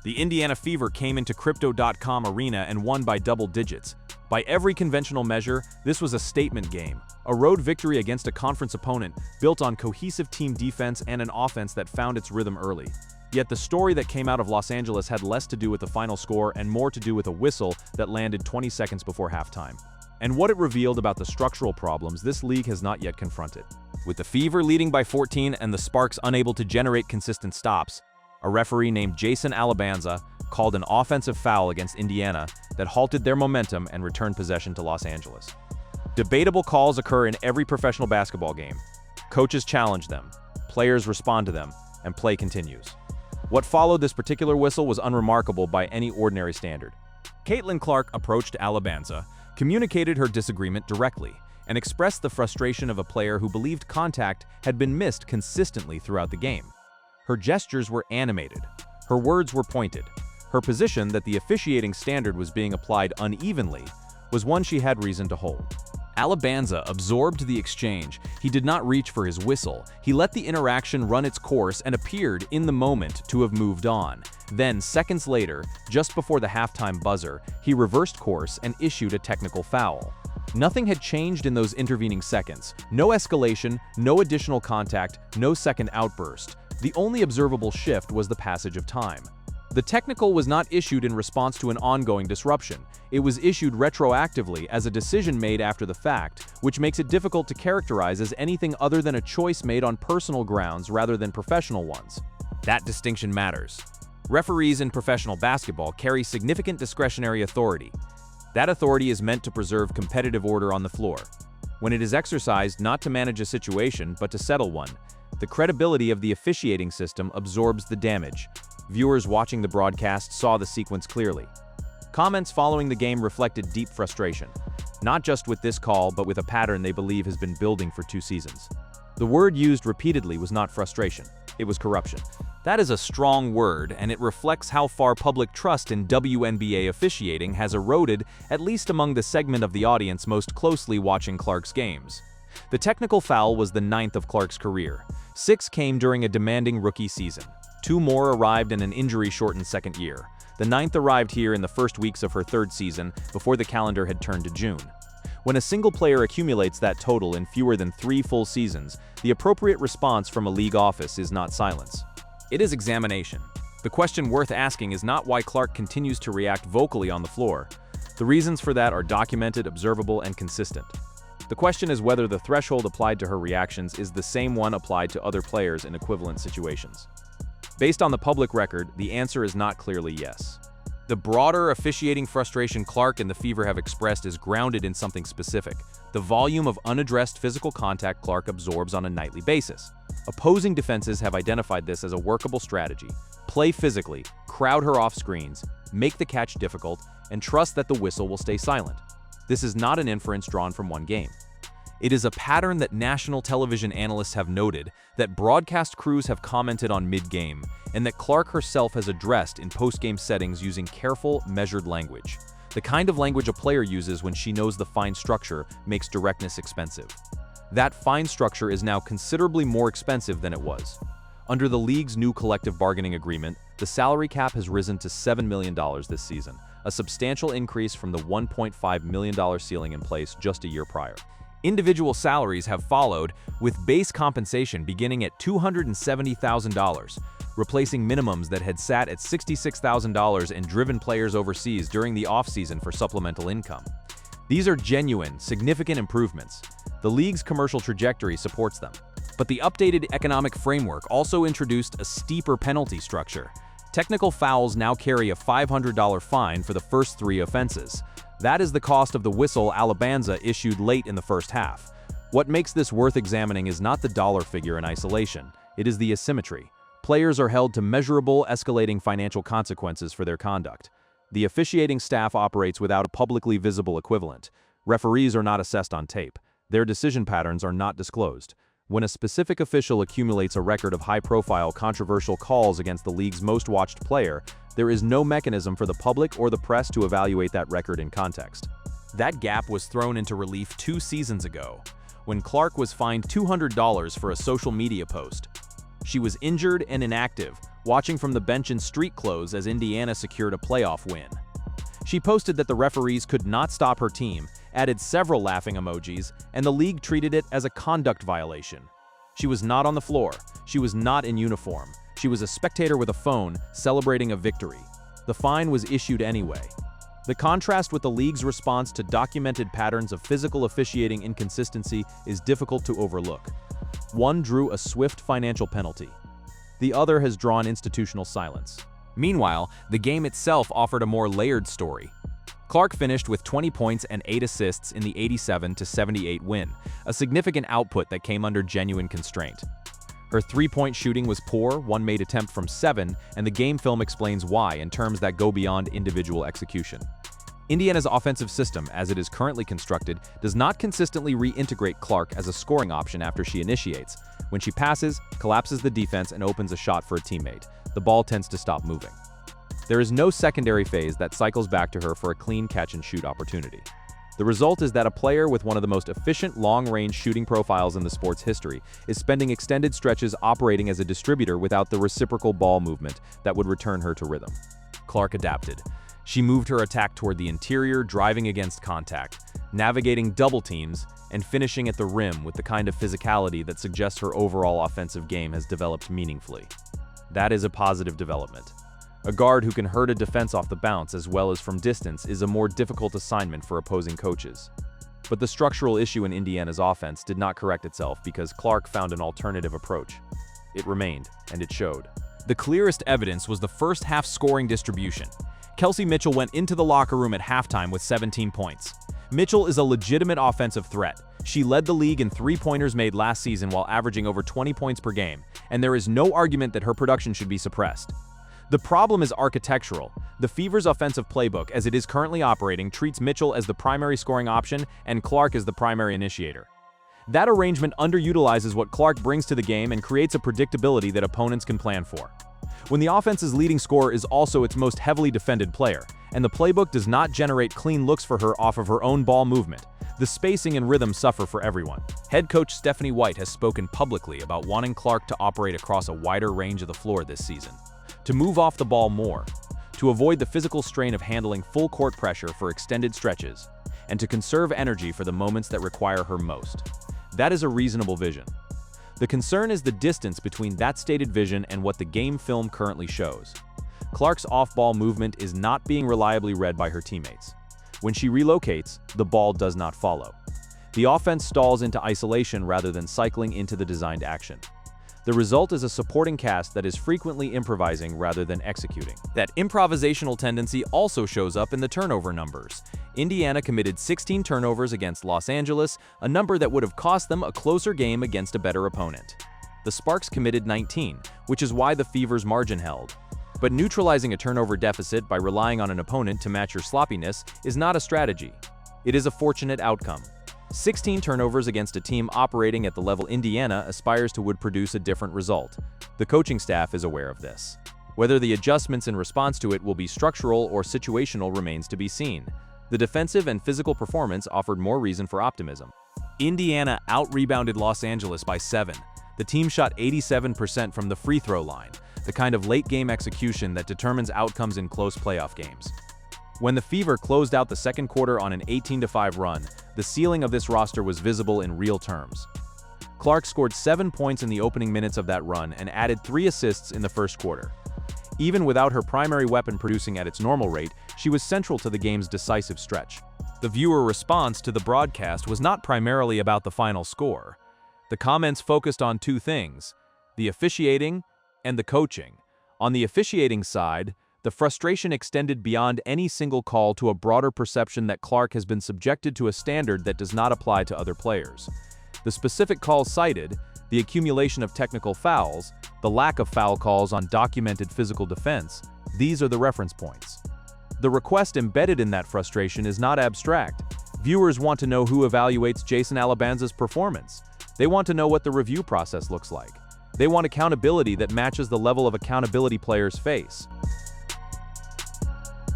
The Indiana Fever came into Crypto.com arena and won by double digits. By every conventional measure, this was a statement game, a road victory against a conference opponent built on cohesive team defense and an offense that found its rhythm early. Yet the story that came out of Los Angeles had less to do with the final score and more to do with a whistle that landed 20 seconds before halftime, and what it revealed about the structural problems this league has not yet confronted. With the Fever leading by 14 and the Sparks unable to generate consistent stops, a referee named Jason Alabanza called an offensive foul against Indiana that halted their momentum and returned possession to Los Angeles. Debatable calls occur in every professional basketball game. Coaches challenge them, players respond to them, and play continues. What followed this particular whistle was unremarkable by any ordinary standard. Caitlin Clark approached Alabanza, communicated her disagreement directly, and expressed the frustration of a player who believed contact had been missed consistently throughout the game. Her gestures were animated. Her words were pointed. Her position that the officiating standard was being applied unevenly was one she had reason to hold. Alabanza absorbed the exchange. He did not reach for his whistle. He let the interaction run its course and appeared in the moment to have moved on. Then, seconds later, just before the halftime buzzer, he reversed course and issued a technical foul. Nothing had changed in those intervening seconds. No escalation, no additional contact, no second outburst. The only observable shift was the passage of time. The technical was not issued in response to an ongoing disruption. It was issued retroactively as a decision made after the fact, which makes it difficult to characterize as anything other than a choice made on personal grounds rather than professional ones. That distinction matters. Referees in professional basketball carry significant discretionary authority. That authority is meant to preserve competitive order on the floor. When it is exercised not to manage a situation but to settle one, the credibility of the officiating system absorbs the damage. Viewers watching the broadcast saw the sequence clearly. Comments following the game reflected deep frustration, not just with this call but with a pattern they believe has been building for 2 seasons. The word used repeatedly was not frustration, it was corruption. That is a strong word, and it reflects how far public trust in WNBA officiating has eroded, at least among the segment of the audience most closely watching Clark's games. The technical foul was the 9th of Clark's career. 6 came during a demanding rookie season. 2 more arrived in an injury-shortened second year. The 9th arrived here in the first weeks of her 3rd season, before the calendar had turned to June. When a single player accumulates that total in fewer than 3 full seasons, the appropriate response from a league office is not silence. It is examination. The question worth asking is not why Clark continues to react vocally on the floor. The reasons for that are documented, observable, and consistent. The question is whether the threshold applied to her reactions is the same one applied to other players in equivalent situations. Based on the public record, the answer is not clearly yes. The broader officiating frustration Clark and the Fever have expressed is grounded in something specific: the volume of unaddressed physical contact Clark absorbs on a nightly basis. Opposing defenses have identified this as a workable strategy: play physically, crowd her off screens, make the catch difficult, and trust that the whistle will stay silent. This is not an inference drawn from one game. It is a pattern that national television analysts have noted, that broadcast crews have commented on mid-game, and that Clark herself has addressed in post-game settings using careful, measured language. The kind of language a player uses when she knows the fine structure makes directness expensive. That fine structure is now considerably more expensive than it was. Under the league's new collective bargaining agreement, the salary cap has risen to $7 million this season, a substantial increase from the $1.5 million ceiling in place just a year prior. Individual salaries have followed, with base compensation beginning at $270,000, replacing minimums that had sat at $66,000 and driven players overseas during the offseason for supplemental income. These are genuine, significant improvements. The league's commercial trajectory supports them. But the updated economic framework also introduced a steeper penalty structure. Technical fouls now carry a $500 fine for the first 3 offenses. That is the cost of the whistle Alabanza issued late in the first half. What makes this worth examining is not the dollar figure in isolation, it is the asymmetry. Players are held to measurable, escalating financial consequences for their conduct. The officiating staff operates without a publicly visible equivalent. Referees are not assessed on tape. Their decision patterns are not disclosed. When a specific official accumulates a record of high-profile, controversial calls against the league's most watched player, there is no mechanism for the public or the press to evaluate that record in context. That gap was thrown into relief 2 seasons ago, when Clark was fined $200 for a social media post. She was injured and inactive, watching from the bench in street clothes as Indiana secured a playoff win. She posted that the referees could not stop her team, added several laughing emojis, and the league treated it as a conduct violation. She was not on the floor. She was not in uniform. She was a spectator with a phone, celebrating a victory. The fine was issued anyway. The contrast with the league's response to documented patterns of physical officiating inconsistency is difficult to overlook. One drew a swift financial penalty. The other has drawn institutional silence. Meanwhile, the game itself offered a more layered story. Clark finished with 20 points and 8 assists in the 87-78 win, a significant output that came under genuine constraint. Her three-point shooting was poor, one made attempt from 7, and the game film explains why in terms that go beyond individual execution. Indiana's offensive system, as it is currently constructed, does not consistently reintegrate Clark as a scoring option after she initiates. When she passes, collapses the defense, and opens a shot for a teammate, the ball tends to stop moving. There is no secondary phase that cycles back to her for a clean catch-and-shoot opportunity. The result is that a player with one of the most efficient long-range shooting profiles in the sport's history is spending extended stretches operating as a distributor without the reciprocal ball movement that would return her to rhythm. Clark adapted. She moved her attack toward the interior, driving against contact, navigating double teams, and finishing at the rim with the kind of physicality that suggests her overall offensive game has developed meaningfully. That is a positive development. A guard who can hurt a defense off the bounce as well as from distance is a more difficult assignment for opposing coaches. But the structural issue in Indiana's offense did not correct itself because Clark found an alternative approach. It remained, and it showed. The clearest evidence was the first half scoring distribution. Kelsey Mitchell went into the locker room at halftime with 17 points. Mitchell is a legitimate offensive threat. She led the league in three-pointers made last season while averaging over 20 points per game, and there is no argument that her production should be suppressed. The problem is architectural. The Fever's offensive playbook, as it is currently operating, treats Mitchell as the primary scoring option and Clark as the primary initiator. That arrangement underutilizes what Clark brings to the game and creates a predictability that opponents can plan for. When the offense's leading scorer is also its most heavily defended player, and the playbook does not generate clean looks for her off of her own ball movement, the spacing and rhythm suffer for everyone. Head coach Stephanie White has spoken publicly about wanting Clark to operate across a wider range of the floor this season, to move off the ball more, to avoid the physical strain of handling full court pressure for extended stretches, and to conserve energy for the moments that require her most. That is a reasonable vision. The concern is the distance between that stated vision and what the game film currently shows. Clark's off-ball movement is not being reliably read by her teammates. When she relocates, the ball does not follow. The offense stalls into isolation rather than cycling into the designed action. The result is a supporting cast that is frequently improvising rather than executing. That improvisational tendency also shows up in the turnover numbers. Indiana committed 16 turnovers against Los Angeles, a number that would have cost them a closer game against a better opponent. The Sparks committed 19, which is why the Fever's margin held. But neutralizing a turnover deficit by relying on an opponent to match your sloppiness is not a strategy. It is a fortunate outcome. 16 turnovers against a team operating at the level Indiana aspires to would produce a different result. The coaching staff is aware of this. Whether the adjustments in response to it will be structural or situational remains to be seen. The defensive and physical performance offered more reason for optimism. Indiana out-rebounded Los Angeles by 7. The team shot 87% from the free throw line, the kind of late-game execution that determines outcomes in close playoff games. When the Fever closed out the second quarter on an 18-5 run, the ceiling of this roster was visible in real terms. Clark scored 7 points in the opening minutes of that run and added 3 assists in the first quarter. Even without her primary weapon producing at its normal rate, she was central to the game's decisive stretch. The viewer response to the broadcast was not primarily about the final score. The comments focused on two things: the officiating and the coaching. On the officiating side, the frustration extended beyond any single call to a broader perception that Clark has been subjected to a standard that does not apply to other players. The specific calls cited, the accumulation of technical fouls, the lack of foul calls on documented physical defense, these are the reference points. The request embedded in that frustration is not abstract. Viewers want to know who evaluates Jason Alabanza's performance. They want to know what the review process looks like. They want accountability that matches the level of accountability players face.